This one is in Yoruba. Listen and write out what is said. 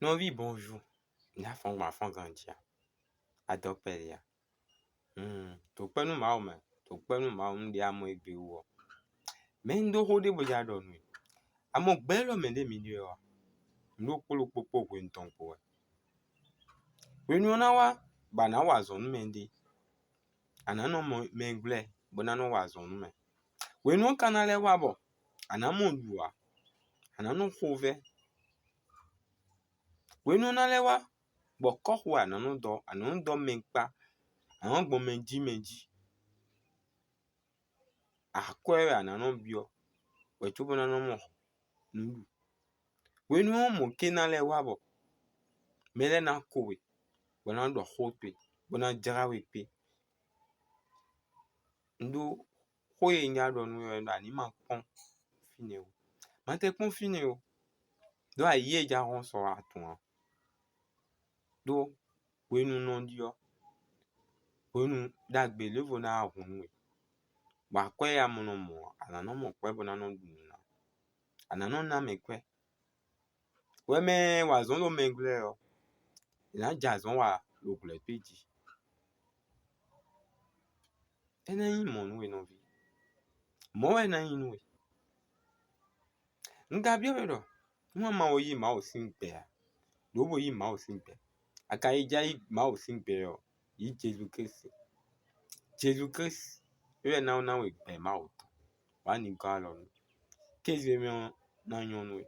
Non, oui, bonjour. Na fong ma fong gantia. Adopelia. To penu ma o me. To penu ma o ndi amo egbe wo. Me ndo hode boja do nu. Amo gbelo me de mi ni wa. Ndo kpolo popo kwe nton po. When you na wa ba na wa zon me ndi. Anano me gble, bona no wa zon me. When you kanale wa bo. Anamo duwa. Anano khove. When you na le wa bo kokwa anano do menkpa. Anan gbon menji. Akwewe anano bio. Wetubo na no mo. Ndu. When you mo kenale wa bo. Mele na kowe. Bona do hope. Bona jarawe pe. Ndu hoye nya do nu yo ani ma pon fine o. Ma te pon fine o. Do a ye ja ron so atun. Do wenu non dio. Wenu dagbe levo na ahun we. Ba kwe ya mono mo. Anano mo kwe bona no du na. Anano na me kwe. We me wa zon lo mengle yo. Ina jazon wa lo kule peji. Ena yin mon we no vi. Mo we na yin we. Nga bio do. Nwa ma o yi ma o singpe ya. Lobo yi ma o singpe. Aka ija yi ma o singpe yo. Yi Jesu Christ. Jesu Christ. We na we pe ma o. Wa ni ka lo. Kezi me na yon we.